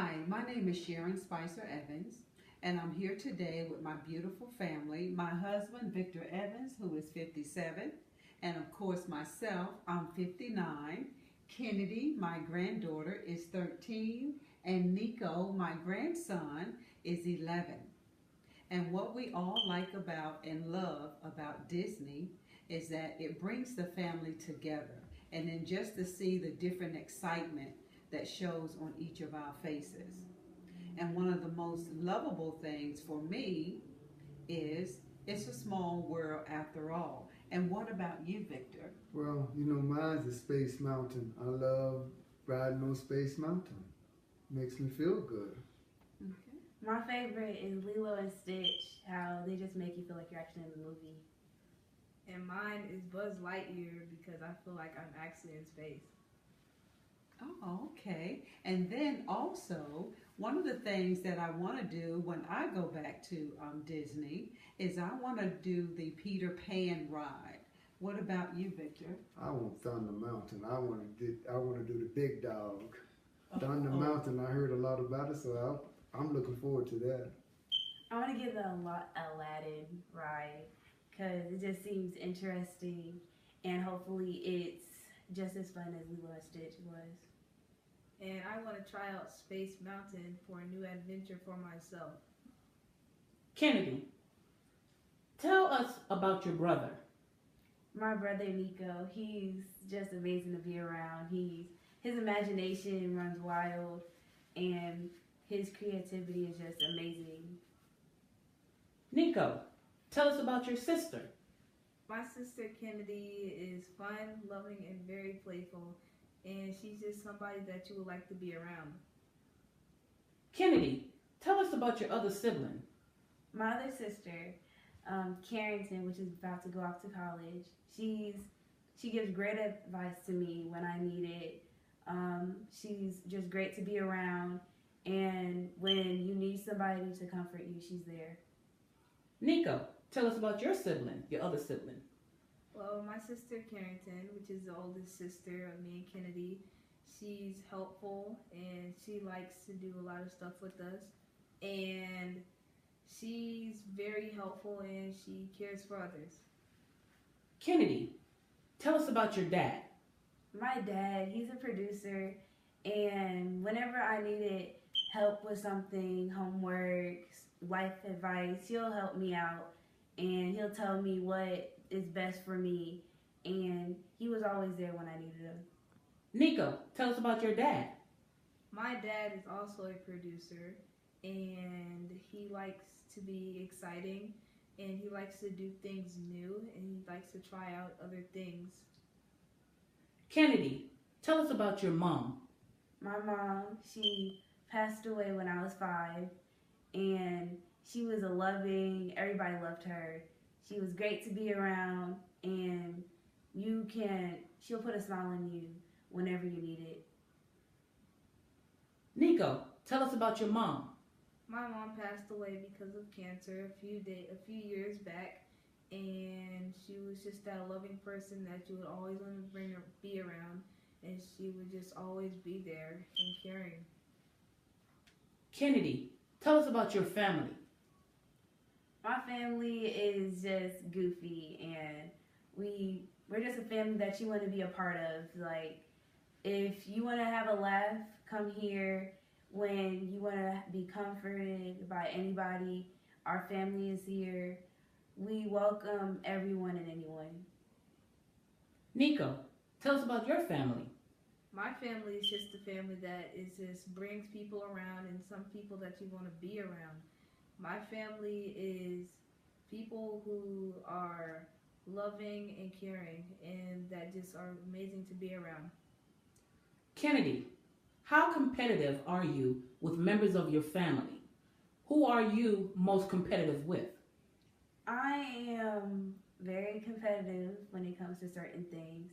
Hi, my name is Sharon Spicer Evans, and I'm here today with my beautiful family. My husband, Vicktor Evans, who is 57, and of course myself, I'm 59. Kennedy, my granddaughter, is 13, and Nico, my grandson, is 11. And what we all like about and love about Disney is that it brings the family together. And then just to see the different excitement that shows on each of our faces. And one of the most lovable things for me is it's a small world after all. And what about you, Vicktor? Well, mine's a Space Mountain. I love riding on Space Mountain. Makes me feel good. Okay. My favorite is Lilo and Stitch, how they just make you feel like you're actually in the movie. And mine is Buzz Lightyear because I feel like I'm actually in space. Oh, okay. And then also, one of the things that I want to do when I go back to Disney is I want to do the Peter Pan ride. What about you, Vicktor? I want Thunder Mountain. I want to do the Big Dog. Thunder Oh. Mountain. I heard a lot about it, so I'm looking forward to that. I want to give the Aladdin ride because it just seems interesting and hopefully it's just as fun as Lilo and Stitch was. And I want to try out Space Mountain for a new adventure for myself. Kennedy, tell us about your brother. My brother Nico, he's just amazing to be around. His imagination runs wild and his creativity is just amazing. Nico, tell us about your sister. My sister Kennedy is fun, loving, and very playful. And she's just somebody that you would like to be around. Kennedy, tell us about your other sibling. My other sister, Carrington, which is about to go off to college, she gives great advice to me when I need it. She's just great to be around, and when you need somebody to comfort you, she's there. Nico, tell us about your sibling, your other sibling. Well, my sister Carrington, which is the oldest sister of me and Kennedy, she's helpful and she likes to do a lot of stuff with us. And she's very helpful and she cares for others. Kennedy, tell us about your dad. My dad, he's a producer, and whenever I needed help with something, homework, life advice, he'll help me out and he'll tell me what is best for me, and he was always there when I needed him. Nico, tell us about your dad. My dad is also a producer, and he likes to be exciting, and he likes to do things new, and he likes to try out other things. Kennedy, tell us about your mom. My mom, she passed away when I was 5, and she was everybody loved her. She was great to be around, and she'll put a smile on you whenever you need it. Nico, tell us about your mom. My mom passed away because of cancer a few years back, and she was just that loving person that you would always want to be around, and she would just always be there and caring. Kennedy, tell us about your family. My family is just goofy, and we're just a family that you want to be a part of. Like, if you want to have a laugh, come here. When you want to be comforted by anybody, our family is here. We welcome everyone and anyone. Nico, tell us about your family. My family is just a family that just brings people around and some people that you want to be around. My family is people who are loving and caring and that just are amazing to be around. Kennedy, how competitive are you with members of your family? Who are you most competitive with? I am very competitive when it comes to certain things.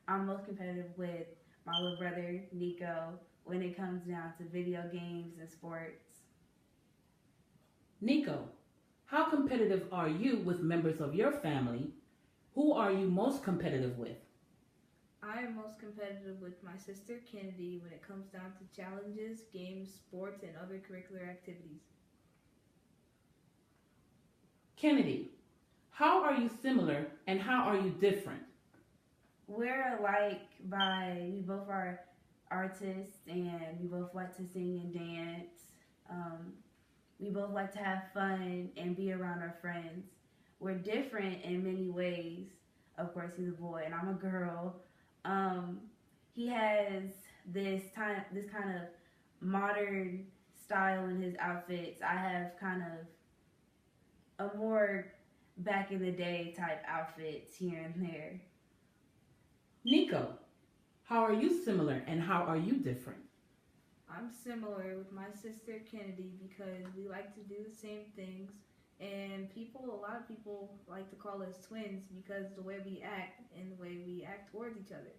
I'm most competitive with my little brother, Nico, when it comes down to video games and sports. Nico, how competitive are you with members of your family? Who are you most competitive with? I am most competitive with my sister Kennedy when it comes down to challenges, games, sports, and other curricular activities. Kennedy, how are you similar and how are you different? We're alike by we both are artists and we both like to sing and dance. We both like to have fun and be around our friends. We're different in many ways. Of course, he's a boy and I'm a girl. He has this kind of modern style in his outfits. I have kind of a more back in the day type outfits here and there. Nico, how are you similar and how are you different? I'm similar with my sister Kennedy because we like to do the same things, and a lot of people like to call us twins because the way we act and the way we act towards each other.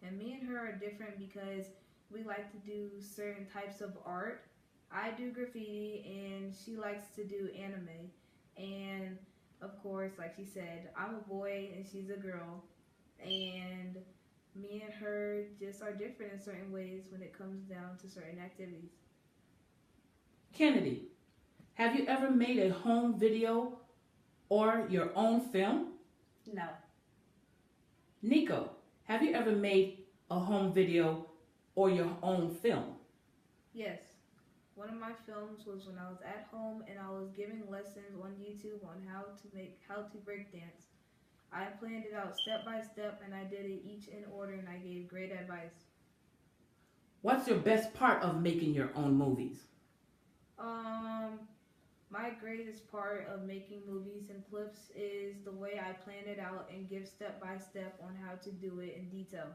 And me and her are different because we like to do certain types of art. I do graffiti and she likes to do anime. And of course, like she said, I'm a boy and she's a girl. And me and her just are different in certain ways when it comes down to certain activities. Kennedy, have you ever made a home video or your own film? No. Nico, have you ever made a home video or your own film? Yes. One of my films was when I was at home and I was giving lessons on YouTube on how to break dance. I planned it out step by step and I did it each in order and I gave great advice. What's your best part of making your own movies? My greatest part of making movies and clips is the way I plan it out and give step by step on how to do it in detail.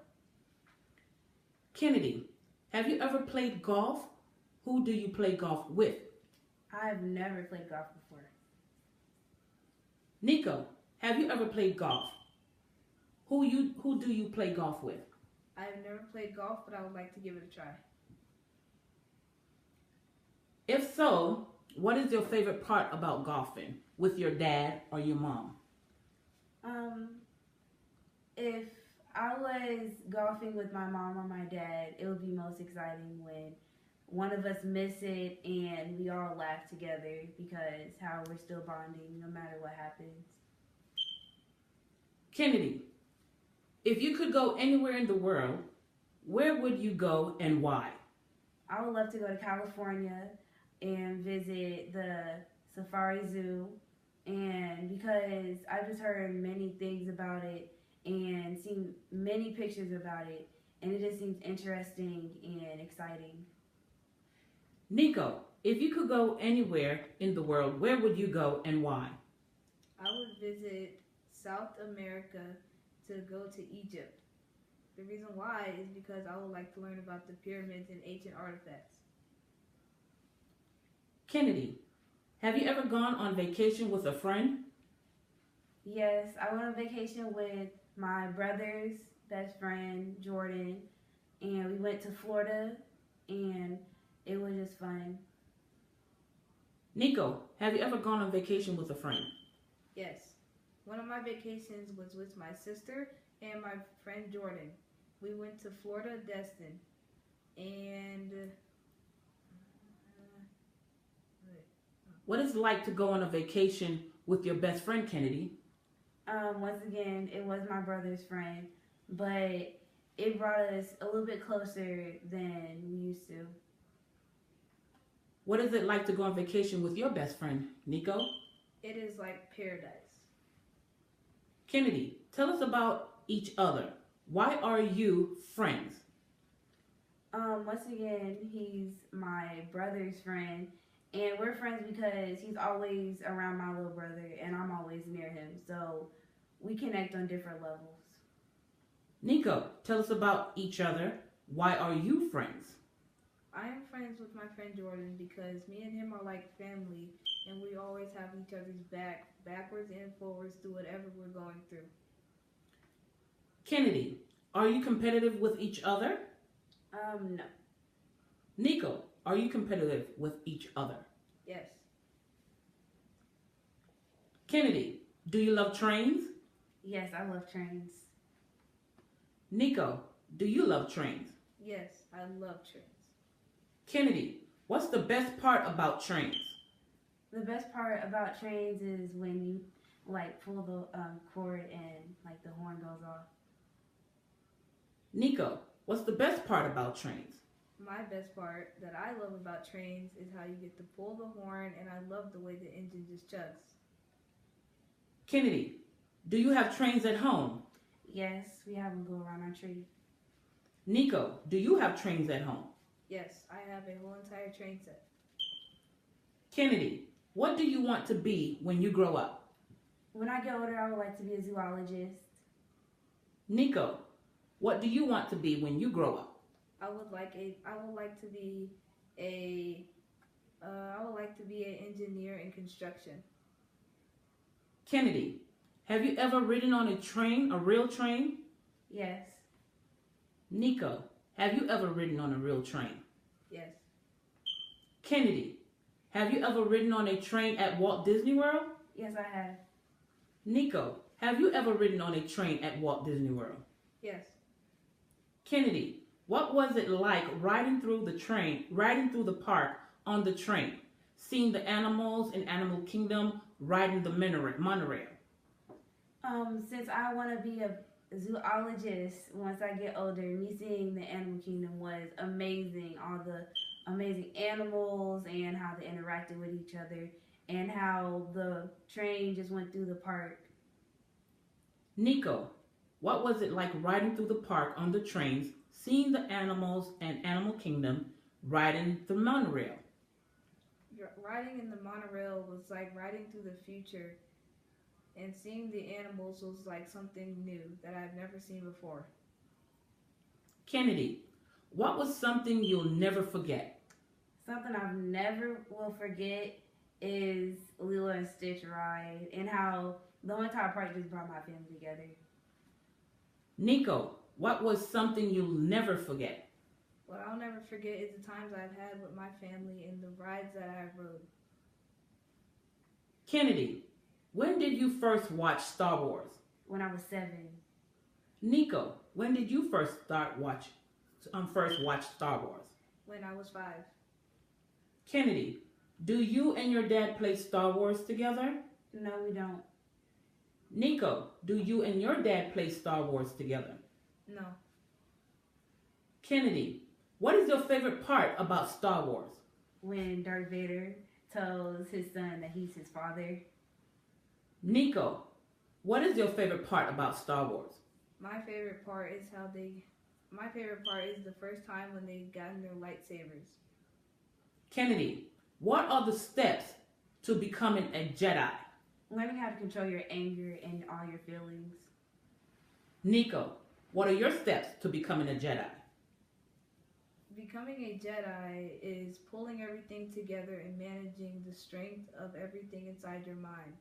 Kennedy, have you ever played golf? Who do you play golf with? I've never played golf before. Nico, have you ever played golf? Who do you play golf with? I've never played golf, but I would like to give it a try. If so, what is your favorite part about golfing with your dad or your mom? If I was golfing with my mom or my dad, it would be most exciting when one of us miss it and we all laugh together because how we're still bonding no matter what happens. Kennedy, if you could go anywhere in the world, where would you go and why? I would love to go to California and visit the Safari Zoo, and because I've just heard many things about it and seen many pictures about it, and it just seems interesting and exciting. Nico, if you could go anywhere in the world, where would you go and why? I would visit South America to go to Egypt. The reason why is because I would like to learn about the pyramids and ancient artifacts. Kennedy, have you ever gone on vacation with a friend? Yes, I went on vacation with my brother's best friend, Jordan, and we went to Florida, and it was just fun. Nico, have you ever gone on vacation with a friend? Yes. One of my vacations was with my sister and my friend Jordan. We went to Florida, Destin, and What is it like to go on a vacation with your best friend, Kennedy? Once again, it was my brother's friend, but it brought us a little bit closer than we used to. What is it like to go on vacation with your best friend, Nico? it is like paradise. Kennedy, tell us about each other. Why are you friends? Once again, he's my brother's friend, and we're friends because he's always around my little brother, and I'm always near him. So we connect on different levels. Nico, tell us about each other. Why are you friends? I am friends with my friend Jordan because me and him are like family, and we always have each other's back, backwards and forwards through whatever we're going through. Kennedy, are you competitive with each other? No. Nico, are you competitive with each other? Yes. Kennedy, do you love trains? Yes, I love trains. Nico, do you love trains? Yes, I love trains. Kennedy, what's the best part about trains? The best part about trains is when you like pull the cord and like the horn goes off. Nico, what's the best part about trains? My best part that I love about trains is how you get to pull the horn, and I love the way the engine just chugs. Kennedy, do you have trains at home? Yes, we have them go around our tree. Nico, do you have trains at home? Yes, I have a whole entire train set. Kennedy, what do you want to be when you grow up? When I get older, I would like to be a zoologist. Nico, what do you want to be when you grow up? I would like to be an engineer in construction. Kennedy, have you ever ridden on a train, a real train? Yes. Nico, have you ever ridden on a real train? Yes. Kennedy, have you ever ridden on a train at Walt Disney World? Yes, I have. Nico, have you ever ridden on a train at Walt Disney World? Yes. Kennedy, what was it like riding through the park on the train, seeing the animals in Animal Kingdom, riding the monorail? Since I want to be a zoologist once I get older, me seeing the Animal Kingdom was amazing. All the amazing animals and how they interacted with each other and how the train just went through the park. Nico, what was it like riding through the park on the trains, seeing the animals and Animal Kingdom, riding the monorail? Riding in the monorail was like riding through the future, and seeing the animals was like something new that I've never seen before. Kennedy, what was something you'll never forget? Something I never will forget is Lilo and Stitch ride and how the entire park just brought my family together. Nico, what was something you'll never forget? What I'll never forget is the times I've had with my family and the rides that I've rode. Kennedy, when did you first watch Star Wars? When I was 7. Nico, when did you first watch Star Wars? When I was 5. Kennedy, do you and your dad play Star Wars together? No, we don't. Nico, do you and your dad play Star Wars together? No. Kennedy, what is your favorite part about Star Wars? When Darth Vader tells his son that he's his father. Nico, what is your favorite part about Star Wars? My favorite part is the first time when they got in their lightsabers. Kennedy, what are the steps to becoming a Jedi? Learning how to control your anger and all your feelings. Nico, what are your steps to becoming a Jedi? Becoming a Jedi is pulling everything together and managing the strength of everything inside your mind.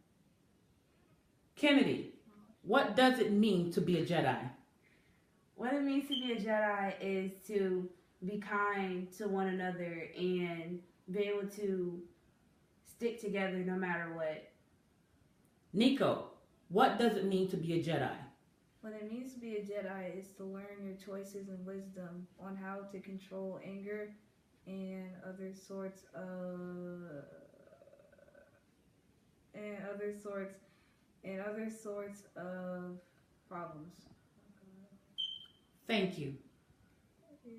Kennedy, what does it mean to be a Jedi? What it means to be a Jedi is to be kind to one another and be able to stick together no matter what. Nico, what does it mean to be a Jedi? What it means to be a Jedi is to learn your choices and wisdom on how to control anger and other sorts of problems. Thank you.